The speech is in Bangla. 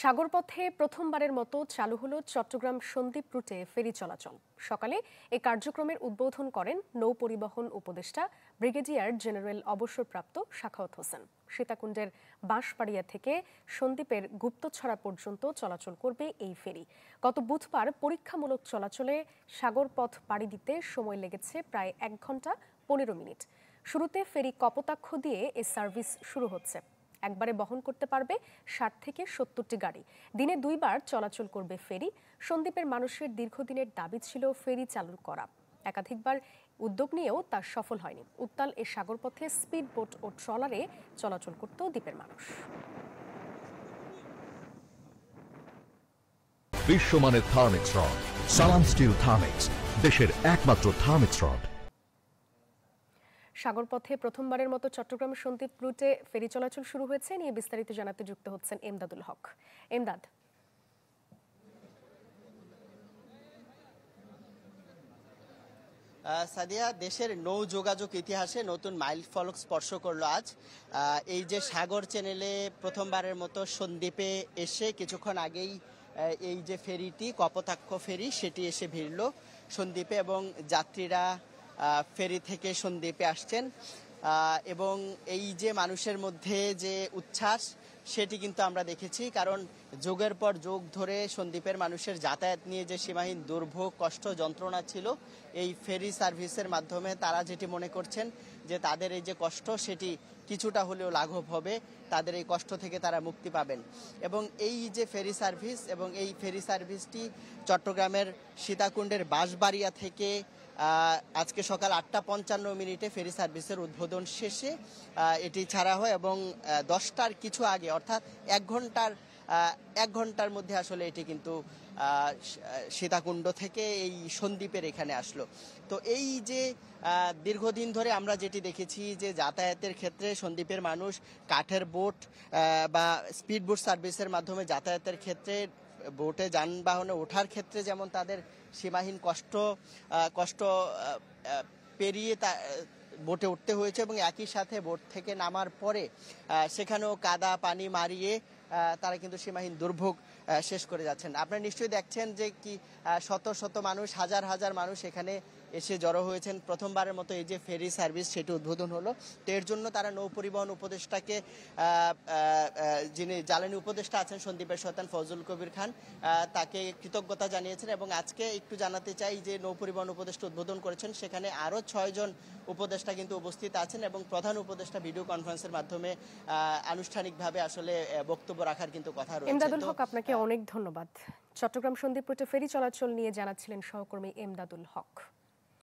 সাগরপথে প্রথমবারের মতো চালু হলো চট্টগ্রাম সন্দ্বীপ রুটে ফেরি চলাচল। সকালে এই কার্যক্রমের উদ্বোধন করেন নৌ পরিবহন উপদেষ্টা ব্রিগেডিয়ার জেনারেল অবসরপ্রাপ্ত সাখাওয়াত হোসেন। সীতাকুণ্ডের বাঁশবাড়িয়া থেকে সন্দ্বীপের গুপ্তছড়া পর্যন্ত চলাচল করবে এই ফেরি। গত বুধবার পরীক্ষামূলক চলাচলে সাগরপথ পাড়ি দিতে সময় লেগেছে প্রায় 1 ঘন্টা 15 মিনিট। শুরুতে ফেরি কপোতাক্ষ দিয়ে এই সার্ভিস শুরু হচ্ছে। একবারে বহন করতে পারবে 60 থেকে 70টি গাড়ি। দিনে 2 বার চলাচল করবে ফেরি। সন্দ্বীপের মানুষের দীর্ঘদিনের দাবি ছিল ফেরি চালু করা। একাধিকবার উদ্যোগ নিয়েও তা সফল হয়নি। উত্তাল এ সাগরপথে স্পিড বোট ও ট্রলারে চলাচল করত দ্বীপের মানুষ। বিশ্বমানের থার্মিক্স রড, সালাম স্টিল থার্মিক্স, দেশের একমাত্র থার্মিক্স রড। সাগরপথে প্রথমবারের মতো চট্টগ্রাম সন্দ্বীপ রুটে ফেরি চলাচল শুরু হয়েছে। নিয়ে বিস্তারিত জানাতে যুক্ত হচ্ছেন এমদাদুল হক। এমদাদ, সাদিয়া, দেশের নৌ যোগাযোগ ইতিহাসে নতুন মাইল ফলক স্পর্শ করলো আজ। এই যে সাগর চ্যানেলে প্রথমবারের মতো সন্দ্বীপে এসে কিছুক্ষণ আগেই এই যে ফেরিটি কপোতাক্ষ ফেরি সেটি এসে ভিড়ল সন্দ্বীপে এবং যাত্রীরা ফেরি থেকে সন্দ্বীপে আসছেন এবং এই যে মানুষের মধ্যে যে উচ্ছ্বাস সেটি কিন্তু আমরা দেখেছি। কারণ যুগের পর যুগ ধরে সন্দ্বীপের মানুষের যাতায়াত নিয়ে যে সীমাহীন দুর্ভোগ, কষ্ট, যন্ত্রণা ছিল, এই ফেরি সার্ভিসের মাধ্যমে তারা যেটি মনে করছেন যে তাদের এই যে কষ্ট সেটি কিছুটা হলেও লাঘব হবে, তাদের এই কষ্ট থেকে তারা মুক্তি পাবেন। এবং এই যে ফেরি সার্ভিস এবং এই ফেরি সার্ভিসটি চট্টগ্রামের সীতাকুণ্ডের বাঁশবাড়িয়া থেকে আজকে সকাল 8:55 ফেরি সার্ভিসের উদ্বোধন শেষে এটি ছাড়া হয় এবং 10টার কিছু আগে অর্থাৎ 1 ঘন্টার মধ্যে আসলে এটি কিন্তু সীতাকুণ্ড থেকে এই সন্দ্বীপের এখানে আসলো। তো এই যে দীর্ঘদিন ধরে আমরা যেটি দেখেছি যে যাতায়াতের ক্ষেত্রে সন্দ্বীপের মানুষ কাঠের বোট বা স্পিড বোট সার্ভিসের মাধ্যমে যাতায়াতের ক্ষেত্রে বোটে যানবাহনে ওঠার ক্ষেত্রে যেমন তাদের সীমাহীন কষ্ট পেরিয়ে বোটে উঠতে হয়েছে এবং একই সাথে বোট থেকে নামার পরে সেখানেও কাদা পানি মারিয়ে তারা কিন্তু সীমাহীন দুর্ভোগ শেষ করে যাচ্ছেন। আপনারা নিশ্চয়ই দেখছেন যে কি শত শত মানুষ, হাজার হাজার মানুষ এখানে এসে জড়ো হয়েছেন। প্রথমবারের মতো এই যে ফেরি সার্ভিস সেটি উদ্বোধন হলো। তো এর জন্য তারা নৌ পরিবহন উপদেষ্টাকে, যিনি জ্বালানি উপদেষ্টা আছেন সন্দ্বীপের শয়তান ফজল কবির খান, তাকে কৃতজ্ঞতা জানিয়েছেন। এবং আজকে একটু জানাতে চাই যে নৌ পরিবহন উপদেষ্টা উদ্বোধন করেছেন, সেখানে আরও 6 জন উপদেষ্টা কিন্তু উপস্থিত আছেন এবং প্রধান উপদেষ্টা ভিডিও কনফারেন্সের মাধ্যমে আনুষ্ঠানিকভাবে আসলে বক্তব্য রাখার কিন্তু কথা রয়েছে। এমদাদুল হক, আপনাকে অনেক ধন্যবাদ। চট্টগ্রাম সন্দ্বীপ রুটে ফেরি চলাচল নিয়ে জানাচ্ছিলেন সহকর্মী এমদাদুল হক।